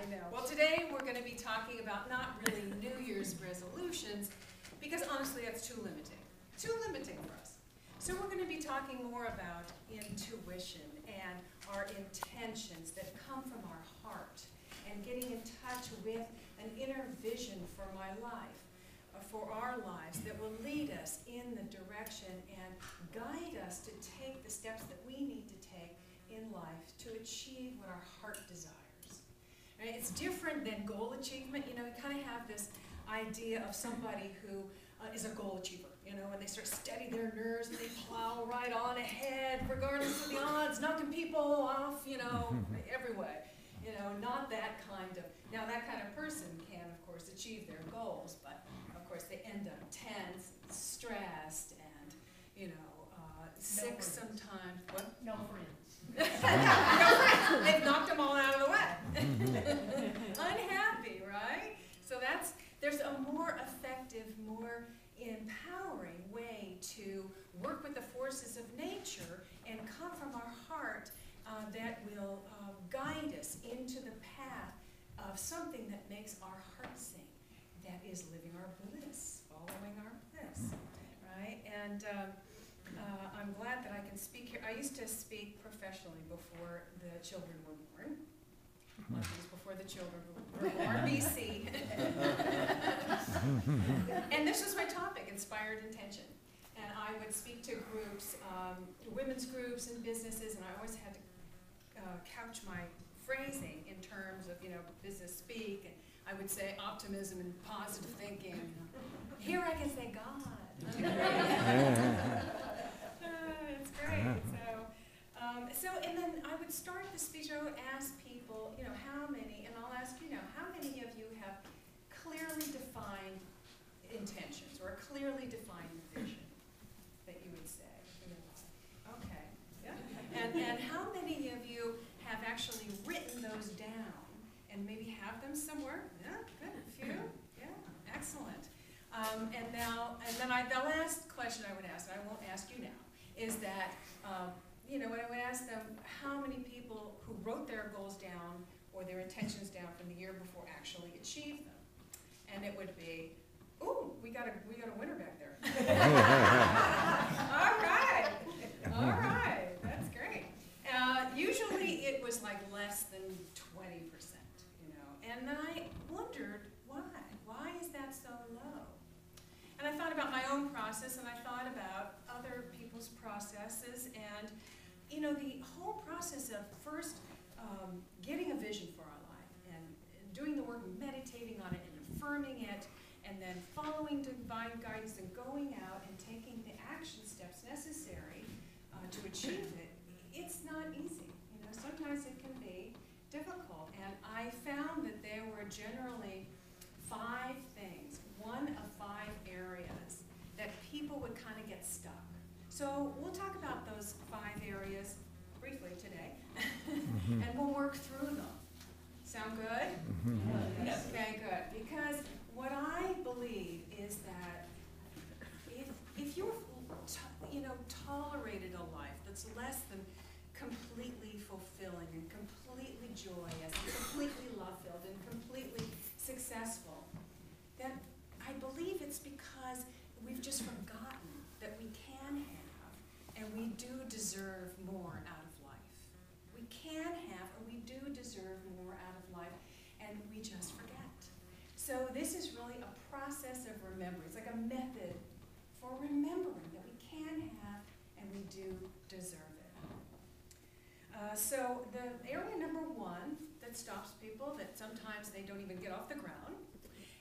I know. Well, today we're going to be talking about not really New Year's resolutions, because honestly that's too limiting for us. So we're going to be talking more about intuition and our intentions that come from our heart, and getting in touch with an inner vision for my life, for our lives, that will lead us in the direction and guide us to take the steps that we need to take in life to achieve what our heart desires. Right? It's different than goal achievement. You know, we kind of have this idea of somebody who is a goal achiever, you know, and they sort of steady their nerves and they plow right on ahead regardless of the odds, knocking people off, you know, every way. You know, not that kind of, now that kind of person can, of course, achieve their goals, but of course they end up tense, stressed, and, you know, sick sometimes. What? No friends. No friends. They've knocked them all out of the way. Unhappy, right? So there's a more effective, more empowering way to work with the forces of nature and come from our heart that will guide us into the path of something that makes our heart sing. That is living our bliss, following our bliss, right? And I'm glad that I can speak here. I used to speak professionally before the children were born. Well, it was before the children were born, BC. And this was my topic, inspired intention. And I would speak to groups, women's groups and businesses, and I always had to couch my phrasing in terms of, you know, business speak. And I would say optimism and positive thinking. Here I can say God. It's great. So, and then I would start the speech. I would ask people, you know, how many, and I'll ask you now, how many of you have clearly defined intentions or a clearly defined vision that you would say? Okay, yeah. And how many of you have actually written those down and maybe have them somewhere? Yeah, good, a few. Yeah, excellent. And then the last question I would ask, and I won't ask you now, is that, you know, when I would ask them how many people who wrote their goals down or their intentions down from the year before actually achieved them. And it would be, ooh, we got a winner back there. All right, that's great. Usually it was like less than 20%, you know, and then I wondered why. Why is that so low? And I thought about my own process, and I thought about other people's processes, and, you know, the whole process of first getting a vision for our life and doing the work, meditating on it and affirming it, and then following divine guidance and going out and taking the action steps necessary to achieve it. It's not easy. You know, sometimes it can be difficult, and I found that there were generally 5 things, one of 5 areas that people would kind of get stuck. So we'll talk about those 5 areas briefly today, and we'll work through them. Sound good? Yes. Okay, good. Because what I believe is that if you've tolerated a life that's less than completely fulfilling and completely joyous and completely love-filled and completely successful, then I believe it's because we've just forgotten that we can have and we do deserve more out of life. We can have and we do deserve more out of life, and we just forget. So this is really a process of remembrance, like a method for remembering that we can have and we do deserve it. So the area number 1 that stops people, that sometimes they don't even get off the ground,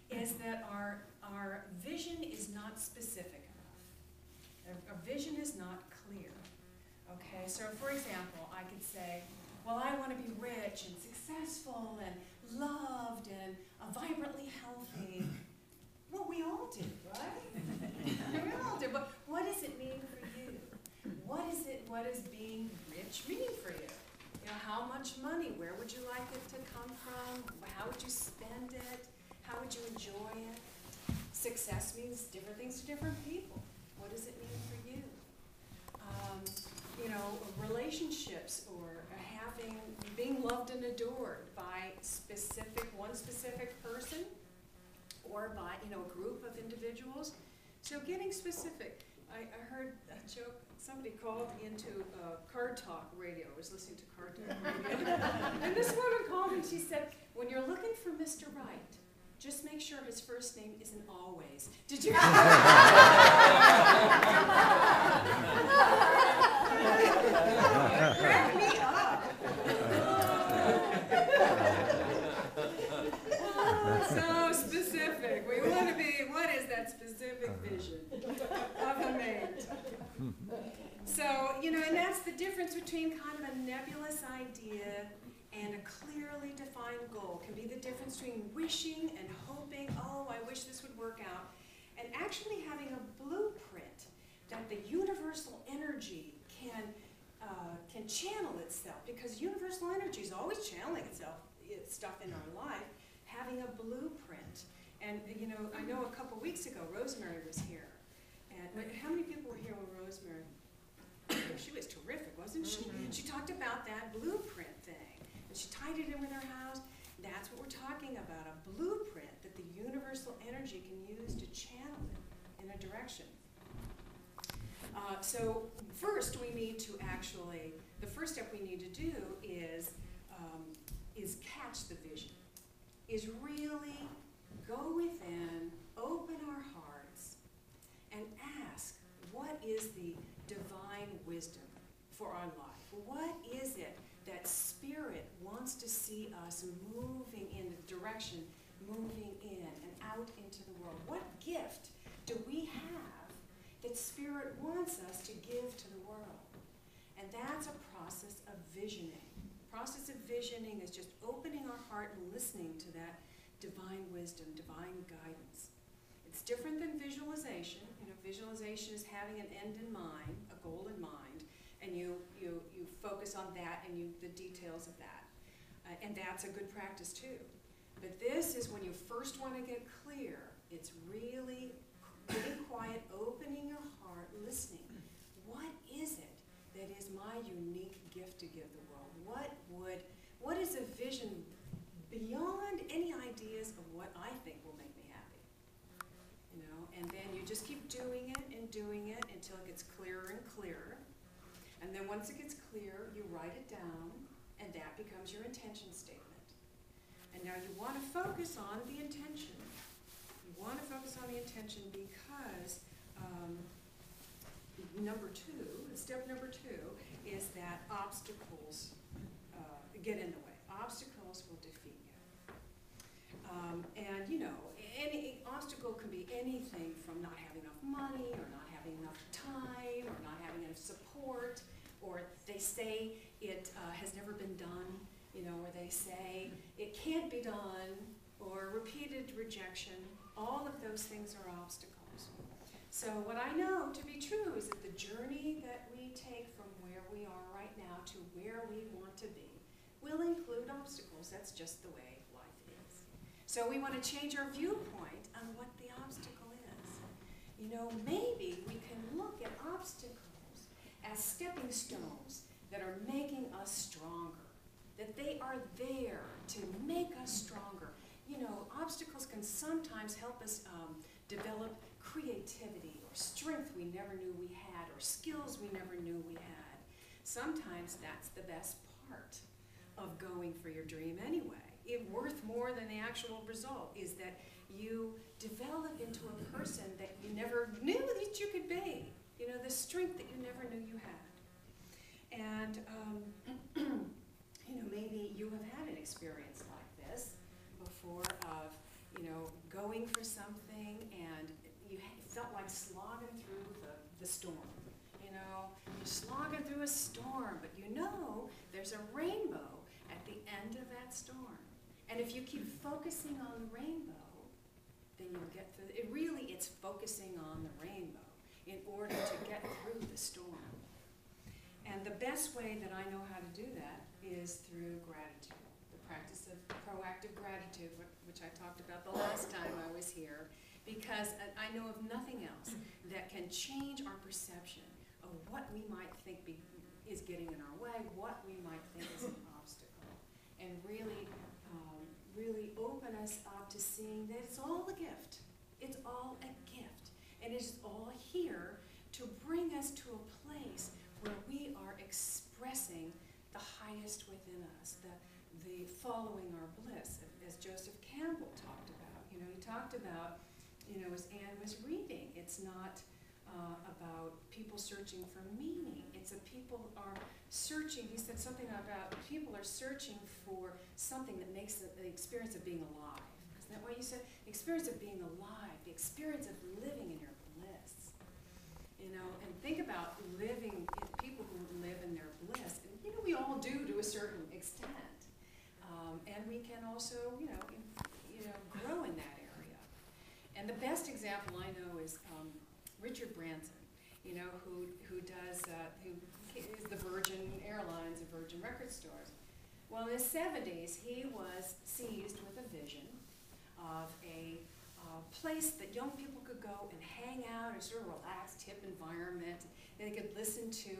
is that our vision is not specific enough. Our vision is not clear. Okay, so for example, I could say, well, I want to be rich and successful and loved and vibrantly healthy. Well, we all do, right? We all do. But what does it mean for you? What does being rich mean for you? You know, how much money? Where would you like it to come from? How would you spend it? How would you enjoy it? Success means different things to different people. What does it mean for you? you know, relationships or being loved and adored by one specific person or by, you know, a group of individuals. So getting specific. I heard a joke, somebody called into Card Talk Radio. I was listening to Card Talk Radio. And this woman called and she said, when you're looking for Mr. Right, just make sure his first name isn't Always. Did you? Crack me up. So specific. We want to be, what is that specific vision of a mate? So, you know, and that's the difference between kind of a nebulous idea and a clearly defined goal. Can be the difference between wishing and hoping, oh, I wish this would work out, and actually having a blueprint that the universal energy can channel itself, because universal energy is always channeling stuff in our life, having a blueprint. And, you know, I know a couple weeks ago, Rosemary was here. And how many people were here when Rosemary? She was terrific, wasn't she? Mm-hmm. She talked about that blueprint thing. And she tied it in with her house. That's what we're talking about, a blueprint that the universal energy can use to channel it in a direction. So first we need to actually, the first step we need to do is catch the vision, is really go within, open our hearts, and ask, what is the divine wisdom for our life? What is it that Spirit wants to see us moving in the direction, moving in and out into the world? What gift do we have that Spirit wants us to give to the world? And that's a process of visioning. Process of visioning is just opening our heart and listening to that divine wisdom, divine guidance. It's different than visualization. You know, visualization is having an end in mind, a goal in mind, and you focus on that and the details of that. And that's a good practice too. But this is when you first want to get clear. It's really getting quiet, opening your heart, listening. What is it that is my unique gift to give the world? What is a vision beyond any ideas of what I think will make me happy? You know, and then you just keep doing it until it gets clearer and clearer. And then once it gets clear, you write it down, and that becomes your intention statement. And now you want to focus on the intention. You want to focus on the intention because step number two is that obstacles get in the way. Obstacles will defeat you. And you know, any obstacle can be anything from not having enough money, or not having enough time, or not having enough support, or they say it has never been done, you know, or they say it can't be done, or repeated rejection. All of those things are obstacles. So what I know to be true is that the journey that we take from where we are right now to where we want to be will include obstacles. That's just the way life is. So we want to change our viewpoint on what the obstacle is. You know, maybe we can look at obstacles as stepping stones that are making us stronger, that they are there to make us stronger. You know, obstacles can sometimes help us develop creativity or strength we never knew we had, or skills we never knew we had. Sometimes that's the best part of going for your dream anyway. It worth more than the actual result is that you develop into a person that you never knew that you could be. You know, the strength that you never knew you had. And, you know, maybe you have had an experience like this before of, you know, going for something and you felt like slogging through the storm. You know, you're slogging through a storm, but you know there's a rainbow at the end of that storm. And if you keep focusing on the rainbow, then you'll get through it. Really, it's focusing on the rainbow in order to get through the storm. And the best way that I know how to do that is through gratitude, the practice of proactive gratitude, which I talked about the last time I was here, because I know of nothing else that can change our perception of what we might think is getting in our way, what we might think is an obstacle, and really, really open us up to seeing that it's all a gift. It's all a gift, and it's all here to bring us to a place where we are expressing the highest within us, the following our bliss, as Joseph Campbell talked about. You know, he talked about, you know, as Anne was reading, it's not about people searching for meaning. It's that people are searching, he said something about people are searching for something that makes the experience of being alive. Isn't that what you said? The experience of being alive, the experience of living in your bliss. You know, and think about living, people who live in their bliss. And, you know, we all do to a certain extent. And we can also, you know, grow in that area. And the best example I know is Richard Branson, you know, who is the Virgin Airlines and Virgin Record Stores. Well, in the 70s, he was seized with a vision of a place that young people could go and hang out, a sort of relaxed, hip environment. They could listen to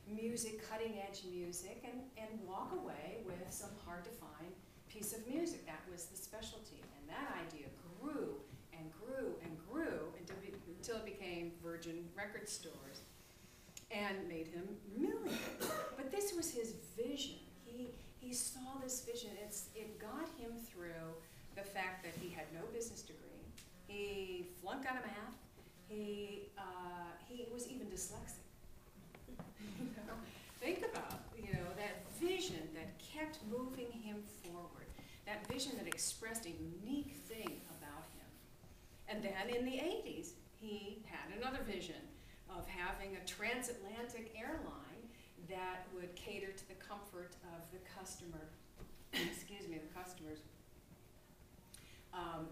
music, cutting-edge music, and walk away with some hard-to-find piece of music. That was the specialty. And that idea grew and grew and grew until it became Virgin Record Stores and made him millionaires. But this was his vision. He saw this vision. It got him through the fact that he had no business degree. He flunked out of math. He was even dyslexic. You know? Think about, you know, that vision that kept moving him forward. That vision that expressed a unique thing about him. And then in the 80s, he had another vision of having a transatlantic airline that would cater to the comfort of the customer, excuse me, the customers.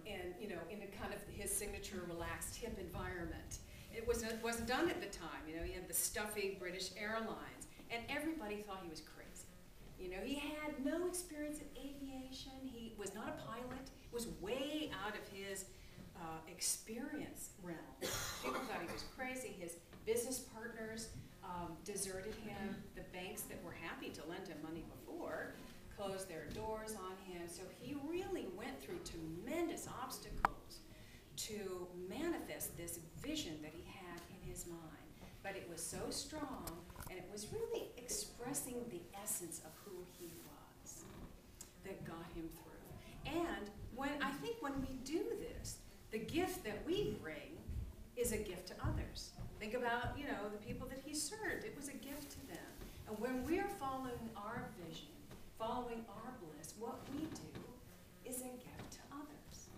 And, you know, in a kind of his signature relaxed hip environment. It wasn't done at the time. You know, he had the stuffy British Airlines, and everybody thought he was crazy. You know, he had no experience in aviation. He was not a pilot. It was way out of his experience realm. People thought he was crazy. His business partners deserted him. The banks that were happy to lend him money before closed their doors on him. So he really went through tremendous obstacles to manifest this vision that he had in his mind. But it was so strong, and it was really expressing the essence of who he was that got him through. And I think when we do this, the gift that we bring is a gift to others. Think about, you know, the people that he served. It was a gift to them. And when we're following our vision, following our bliss, what we do is a gift to others.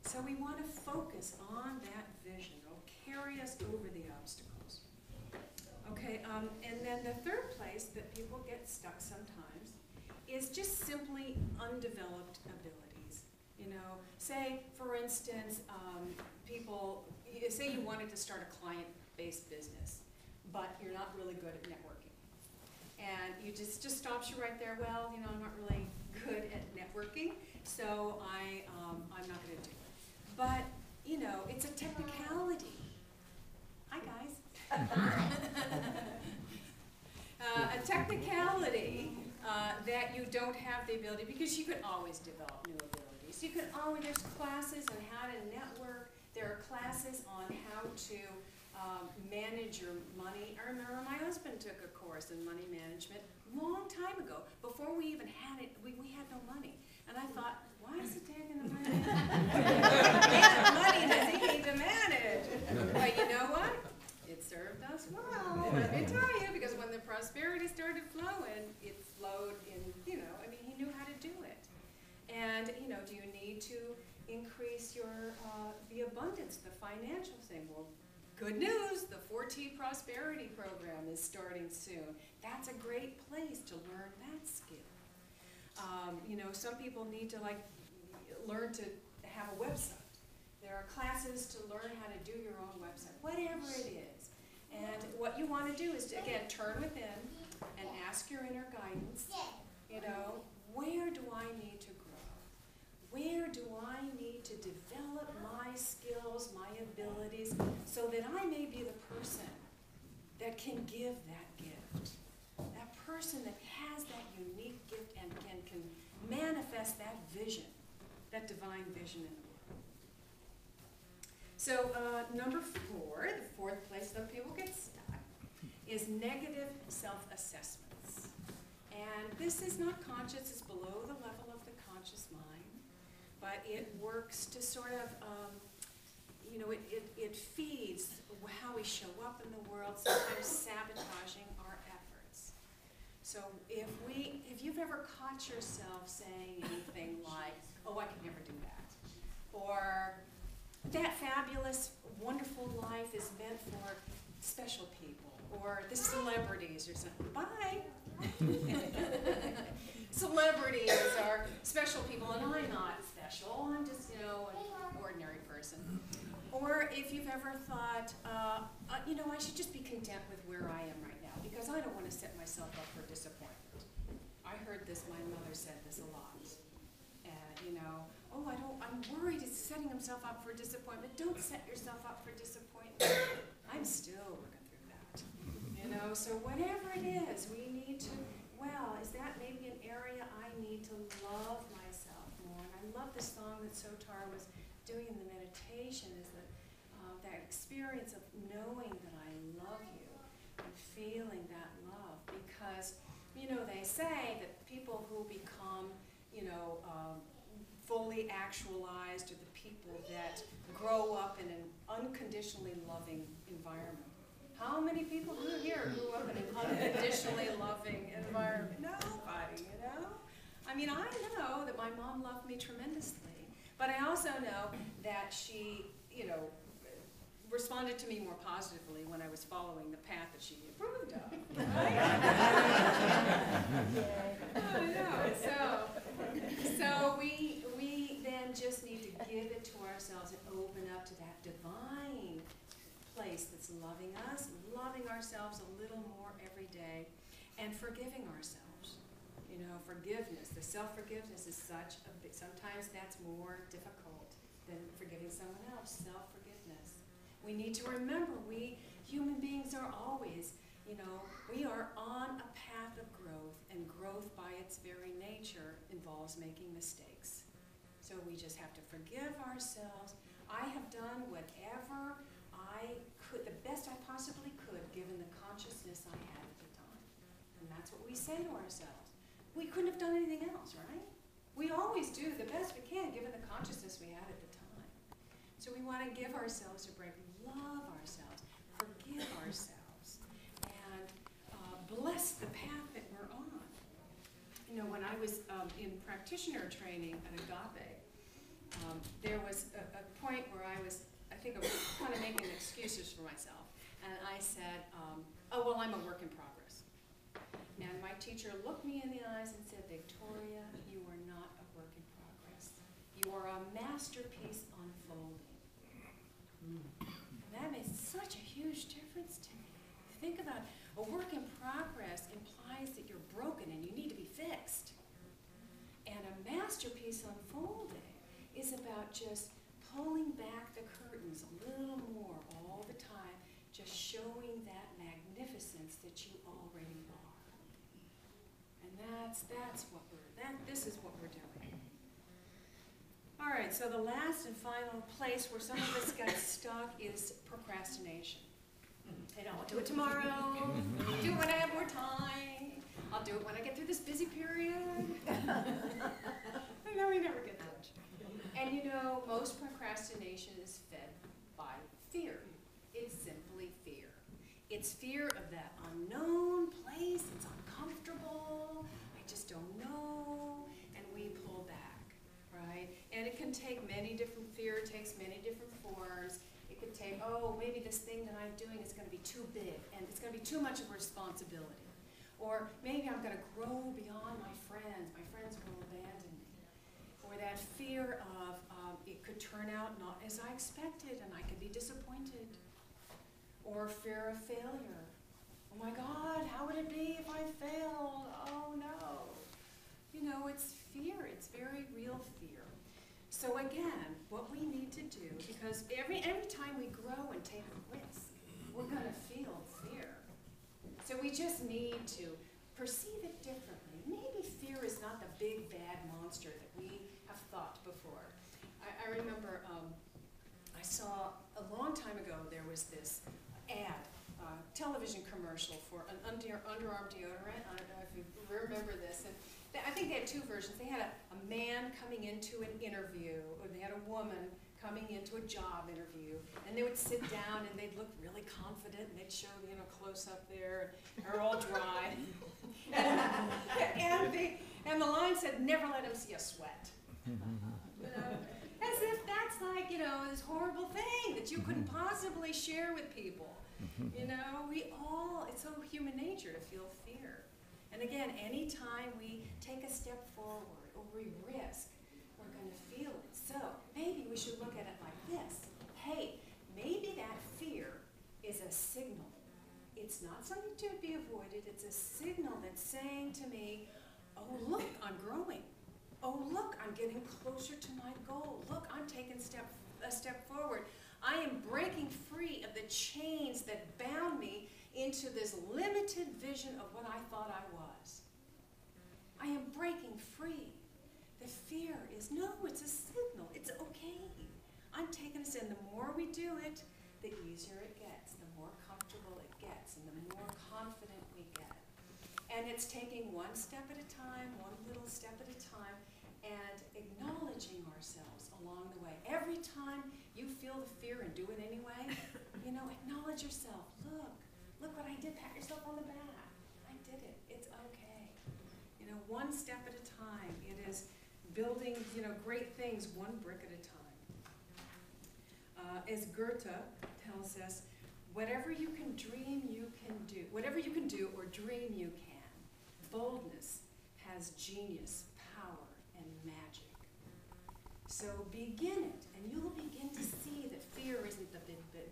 So we want to focus on that vision. It'll carry us over the obstacles. Okay, and then the third place that people get stuck sometimes is just simply undeveloped abilities. You know, say, for instance, say you wanted to start a client-based business, but you're not really good at networking. And you just stops you right there. Well, you know, I'm not really good at networking, so I'm not going to do it. But, you know, it's a technicality. Hi, guys. A technicality that you don't have the ability, because you can always develop new abilities. You can always, there's classes on how to network. There are classes on how to manage your money. I remember my husband took a course in money management a long time ago. Before we even had it, we had no money. And I thought, why is he taking the money? What money does he need to manage? But you know what? It served us well, let me tell you, because when the prosperity started flowing, it flowed in, you know, I mean, he knew how to do it. And, you know, do you need to increase your, the abundance, the financial thing? Well, good news, the 4T Prosperity Program is starting soon. That's a great place to learn that skill. You know, some people need to learn to have a website. There are classes to learn how to do your own website, whatever it is. And what you want to do is to, again, turn within and ask your inner guidance, you know, where do I need to grow? Where do I need to develop my skills, my abilities, so that I may be the person that can give that gift? person that has that unique gift and can manifest that vision, that divine vision in the world. So number 4, the 4th place that people get stuck, is negative self-assessments. And this is not conscious, it's below the level of the conscious mind, but it works to sort of, it feeds how we show up in the world, sometimes sabotaging our efforts. So if you've ever caught yourself saying anything like, oh, I could never do that, or that fabulous, wonderful life is meant for special people, or the celebrities or something. Bye. Celebrities are special people, and I'm not special. I'm just, an ordinary person. Or if you've ever thought, I should just be content with where I am right now because I don't want to set myself up for disappointment. I heard this, my mother said this a lot. I'm worried it's setting himself up for disappointment. Don't set yourself up for disappointment. I'm still working through that. So whatever it is, we need to, is that maybe an area I need to love myself more? And I love the song that Sotar was doing in the meditation, is that experience of knowing that I love you and feeling that love. Because, they say that people who become, fully actualized are the people that grow up in an unconditionally loving environment. How many people here grew up in an unconditionally loving environment? Nobody, I mean, I know that my mom loved me tremendously, but I also know that she, responded to me more positively when I was following the path that she approved of. Right? I know. So we then just need to give it to ourselves and open up to that divine place that's loving us, loving ourselves a little more every day, and forgiving ourselves. Forgiveness, the self-forgiveness is sometimes that's more difficult than forgiving someone else, self-forgiveness. We need to remember, we human beings are always, we are on a path of growth, and growth by its very nature involves making mistakes. So we just have to forgive ourselves. I have done whatever I could, the best I possibly could, given the consciousness I had at the time. And that's what we say to ourselves. We couldn't have done anything else, right? We always do the best we can, given the consciousness we had at the time. So we want to give ourselves a break, love ourselves, forgive ourselves, and bless the path that we're on. When I was in practitioner training at Agape, there was a point where I was kind of making excuses for myself. And I said, I'm a work in progress. And my teacher looked me in the eyes and said, Victoria, you are not a work in progress. You are a masterpiece unfolding. And that made such a huge difference to me. Think about it. A work in progress implies that you're broken and you need to be fixed. And a masterpiece unfolding is about just pulling back the curtains a little more all the time, just showing that magnificence that you already are. And this is what we're doing. All right, so the last and final place where some of us get stuck is procrastination. I'll do it tomorrow, I'll do it when I have more time, I'll do it when I get through this busy period. And then we never get done. And most procrastination is fed by fear. It's simply fear. It's fear of that unknown place, it's uncomfortable, I just don't know, and we pull back, right? And it can take fear takes many different forms. It could take, maybe this thing that I'm doing is going to be too big, and it's going to be too much of a responsibility. Or maybe I'm going to grow beyond my friends will abandon me. Or that fear of it could turn out not as I expected, and I could be disappointed. Or fear of failure. Oh my God, how would it be if I failed? Oh no. It's fear, it's very real fear. So again, what we need to do, because every time we grow and take a risk, we're going to feel fear. So we just need to perceive it differently. Maybe fear is not the big bad monster that we have thought before. I remember I saw a long time ago there was this ad, television commercial for an underarm deodorant. I don't know if you remember this. And I think they had two versions. They had a man coming into an interview, or they had a woman coming into a job interview, and they would sit down and they'd look really confident, and they'd show, you know, close up there, or all dry. and the line said, "Never let him see a sweat." You know, as if that's like, you know, this horrible thing that you couldn't possibly share with people. You know, it's so human nature to feel fear. And again, anytime we take a step forward or we risk, we're going to feel it. So maybe we should look at it like this. Hey, maybe that fear is a signal. It's not something to be avoided. It's a signal that's saying to me, oh, look, I'm growing. Oh, look, I'm getting closer to my goal. Look, I'm taking a step forward. I am breaking free of the chains that bound me into this limited vision of what I thought I was. I am breaking free. The fear is, no, it's a signal. It's okay. I'm taking us in. The more we do it, the easier it gets, the more comfortable it gets, and the more confident we get. And it's taking one step at a time, one little step at a time, and acknowledging ourselves along the way. Every time you feel the fear and do it anyway, you know, acknowledge yourself. Look what I did. Pat yourself on the back. I did it. It's okay. You know, one step at a time. It is building, you know, great things one brick at a time. As Goethe tells us, whatever you can dream, you can do. Whatever you can do or dream, you can. Boldness has genius, power, and magic. So begin it, and you'll begin to see that fear isn't the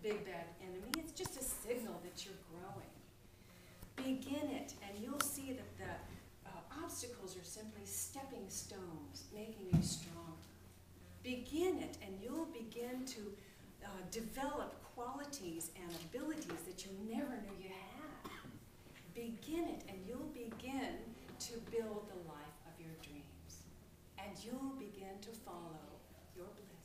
big bad enemy. It's just a signal that you're growing. Begin it, and you'll see that the obstacles are simply stepping stones, making you stronger. Begin it, and you'll begin to develop qualities and abilities that you never knew you had. Begin it, and you'll begin to build the life of your dreams. And you'll begin to follow your bliss.